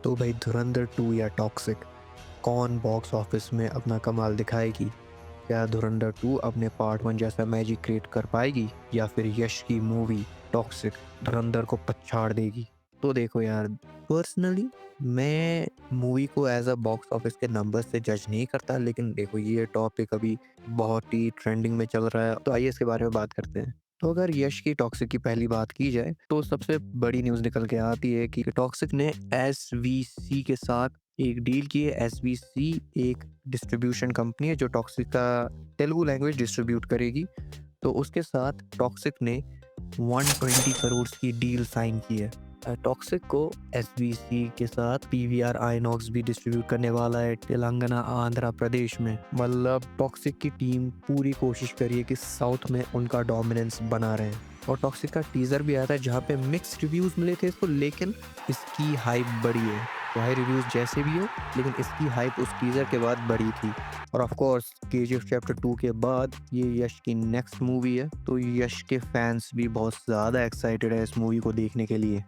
तो भाई धुरंधर 2 या टॉक्सिक कौन बॉक्स ऑफिस में अपना कमाल दिखाएगी? क्या धुरंधर 2 अपने पार्ट 1 जैसा मैजिक क्रिएट कर पाएगी या फिर यश की मूवी टॉक्सिक धुरंधर को पछाड़ देगी? तो देखो यार, पर्सनली मैं मूवी को एज अ बॉक्स ऑफिस के नंबर से जज नहीं करता, लेकिन देखो ये टॉपिक अभी बहुत ही ट्रेंडिंग में चल रहा है, तो आइए इसके बारे में बात करते हैं। तो अगर यश की टॉक्सिक की पहली बात की जाए तो सबसे बड़ी न्यूज़ निकल के आती है कि टॉक्सिक ने एसवीसी के साथ एक डील की है। एसवीसी एक डिस्ट्रीब्यूशन कंपनी है जो टॉक्सिक का तेलुगु लैंग्वेज डिस्ट्रीब्यूट करेगी। तो उसके साथ टॉक्सिक ने 120 करोड़ की डील साइन की है। टॉक्सिक को एसवीसी के साथ पीवीआर आइनॉक्स भी डिस्ट्रीब्यूट करने वाला है तेलंगाना आंध्र प्रदेश में। मतलब टॉक्सिक की टीम पूरी कोशिश करी है कि साउथ में उनका डोमिनेंस बना रहे। और टॉक्सिक का टीजर भी आया था जहाँ पे मिक्स रिव्यूज मिले थे इसको, लेकिन इसकी हाइप बढ़ी है। चाहे रिव्यूज जैसे भी हो, लेकिन इसकी हाइप उस टीजर के बाद बढ़ी थी। और ऑफ कोर्स केजीएफ चैप्टर 2 के बाद ये यश की नेक्स्ट मूवी है, तो यश के फैंस भी बहुत ज़्यादा एक्साइटेड है इस मूवी को देखने के लिए।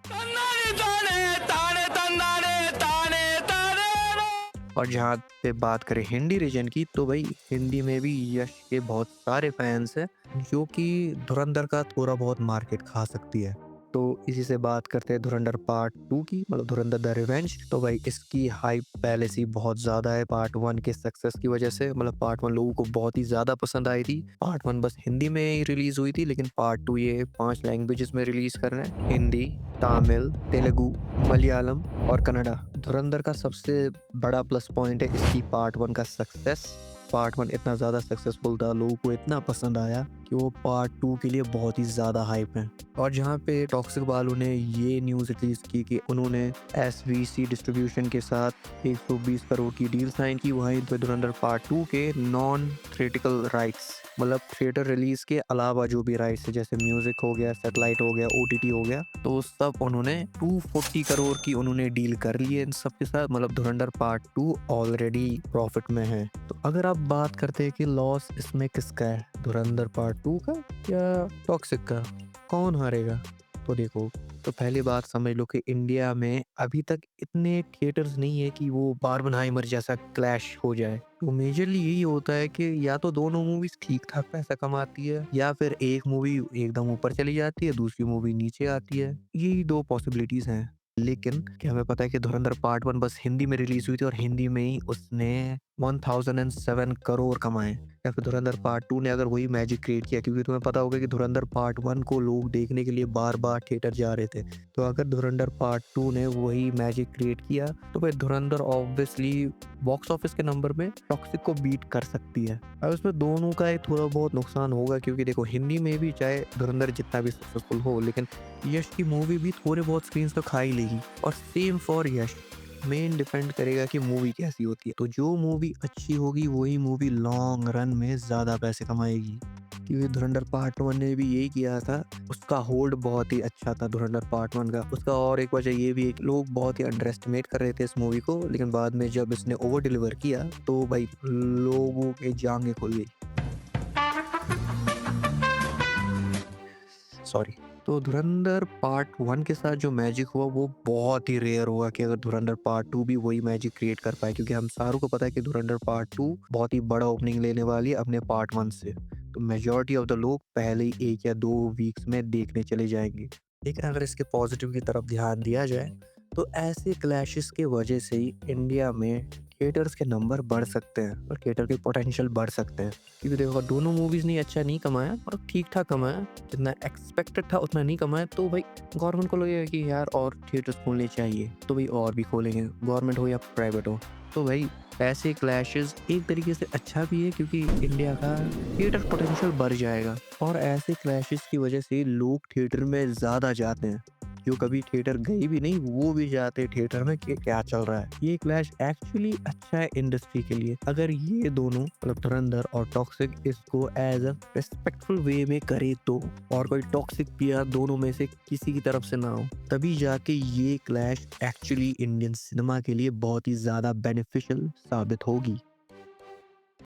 और जहाँ पे बात करें हिंदी रीजन की, तो भाई हिंदी में भी यश के बहुत सारे फैंस हैं जो कि धुरंधर का थोड़ा बहुत मार्केट खा सकती है। तो इसी से बात करते हैं धुरंधर पार्ट 2 की, मतलब धुरंधर द रिवेंज। तो भाई इसकी हाइप पहले से ही बहुत ज़्यादा है पार्ट 1 के सक्सेस की वजह से। मतलब पार्ट 1 लोगों को बहुत ही ज़्यादा पसंद आई थी। पार्ट 1 बस हिंदी में ही रिलीज हुई थी, लेकिन पार्ट 2 ये 5 लैंग्वेजेस में रिलीज कर रहे हैं: हिंदी, तमिल, तेलुगु, मलयालम और कन्नड़ा। धुरंधर का सबसे बड़ा प्लस पॉइंट है इसकी पार्ट 1 का सक्सेस। पार्ट 1 इतना ज़्यादा सक्सेसफुल था, लोगों को इतना पसंद आया कि वो पार्ट 2 के लिए बहुत ही ज़्यादा हाइप है। और जहाँ पे टॉक्सिक वालों ने ये न्यूज़ रिलीज की कि उन्होंने एसवीसी डिस्ट्रीब्यूशन के साथ 120 करोड़ की डील साइन की, वहीं पे धुरंधर पार्ट 2 के नॉन थिएटिकल राइट्स, मतलब थिएटर रिलीज के अलावा जो भी राइट्स है, जैसे म्यूजिक हो गया, सैटेलाइट हो गया, ओटीटी हो गया, तो सब उन्होंने 240 करोड़ की उन्होंने डील कर ली है इन सब के साथ। मतलब धुरंधर पार्ट 2 ऑलरेडी प्रॉफिट में है। तो अगर आप बात करते हैं कि लॉस इसमें किसका है, धुरंधर पार्ट 2 का या टॉक्सिक का, कौन हारेगा? तो देखो, तो पहली बात समझ लो कि इंडिया में अभी तक इतने थिएटर्स नहीं है कि वो बार्बनहाइमर जैसा क्लैश हो जाए। तो मेजरली यही होता है कि या तो दोनों मूवीज ठीक ठाक पैसा कमाती है, या फिर एक मूवी एकदम ऊपर चली जाती है, दूसरी मूवी नीचे आती है। यही दो पॉसिबिलिटीज हैं। लेकिन क्या हमें पता है कि धुरंधर पार्ट 1 बस हिंदी में रिलीज हुई थी और हिंदी में ही उसने 1007 करोड़ कमाए। या फिर धुरंधर पार्ट 2 ने अगर वही मैजिक क्रिएट किया, क्योंकि तुम्हें पता होगा कि धुरंधर पार्ट 1 को लोग देखने के लिए बार बार थिएटर जा रहे थे। तो अगर धुरंधर पार्ट 2 ने वही मैजिक क्रिएट किया, तो फिर धुरंधर ऑब्वियसली बॉक्स ऑफिस के नंबर में टॉक्सिक को बीट कर सकती है। अब इसमें दोनों का एक थोड़ा बहुत नुकसान होगा, क्योंकि देखो हिंदी में भी चाहे धुरंधर जितना भी सक्सेसफुल हो, लेकिन यश की मूवी भी थोड़े बहुत स्क्रीन तो खा ही लेगी। और same for Yash, main depend करेगा कि मूवी कैसी होती है। तो जो मूवी अच्छी होगी वही मूवी लॉन्ग रन में ज़्यादा पैसे कमाएगी। क्योंकि धुरंधर पार्ट 1 ने भी यही किया था, उसका होल्ड बहुत ही अच्छा था धुरंधर पार्ट 1 का। उसका और एक वजह ये भी है कि लोग बहुत ही अंडर एस्टिमेट कर रहे थे इस मूवी को, लेकिन बाद में जब इसने ओवर डिलीवर किया तो भाई लोगों के जांघें खुल गई। सॉरी। तो धुरंधर पार्ट 1 के साथ जो मैजिक हुआ वो बहुत ही रेयर होगा कि अगर धुरंधर पार्ट 2 भी वही मैजिक क्रिएट कर पाए, क्योंकि हम सारों को पता है कि धुरंधर पार्ट 2 बहुत ही बड़ा ओपनिंग लेने वाली है अपने पार्ट 1 से। तो मेजॉरिटी ऑफ द लोग पहले ही 1 या 2 वीक्स में देखने चले जाएंगे। लेकिन अगर इसके पॉजिटिव की तरफ ध्यान दिया जाए, तो ऐसे क्लैशेस की वजह से ही इंडिया में थिएटर्स के नंबर बढ़ सकते हैं और थिएटर के पोटेंशियल बढ़ सकते हैं। क्योंकि देखो, अगर दोनों मूवीज ने अच्छा नहीं कमाया और ठीक ठाक कमाया, जितना एक्सपेक्टेड था उतना नहीं कमाया, तो भाई गवर्नमेंट को लगेगा कि यार और थिएटर्स खोलने चाहिए, तो भाई और भी खोलेंगे, गवर्नमेंट हो या प्राइवेट हो। तो भाई ऐसे क्लैशेस एक तरीके से अच्छा भी है, क्योंकि इंडिया का थिएटर पोटेंशियल बढ़ जाएगा। और ऐसे क्लैशेस की वजह से लोग थिएटर में ज़्यादा जाते हैं। जो कभी थिएटर गए भी नहीं, वो भी जाते हैं थिएटर में कि क्या चल रहा है। ये क्लैश एक्चुअली अच्छा है इंडस्ट्री के लिए। अगर ये दोनों, मतलब धुरंधर और टॉक्सिक, इसको एज अ रिस्पेक्टफुल वे में करे तो, और कोई टॉक्सिक पियर दोनों में से किसी की तरफ से ना हो, तभी जाके ये क्लैश एक्चुअली इंडियन सिनेमा के लिए बहुत ही ज्यादा बेनिफिशियल साबित होगी।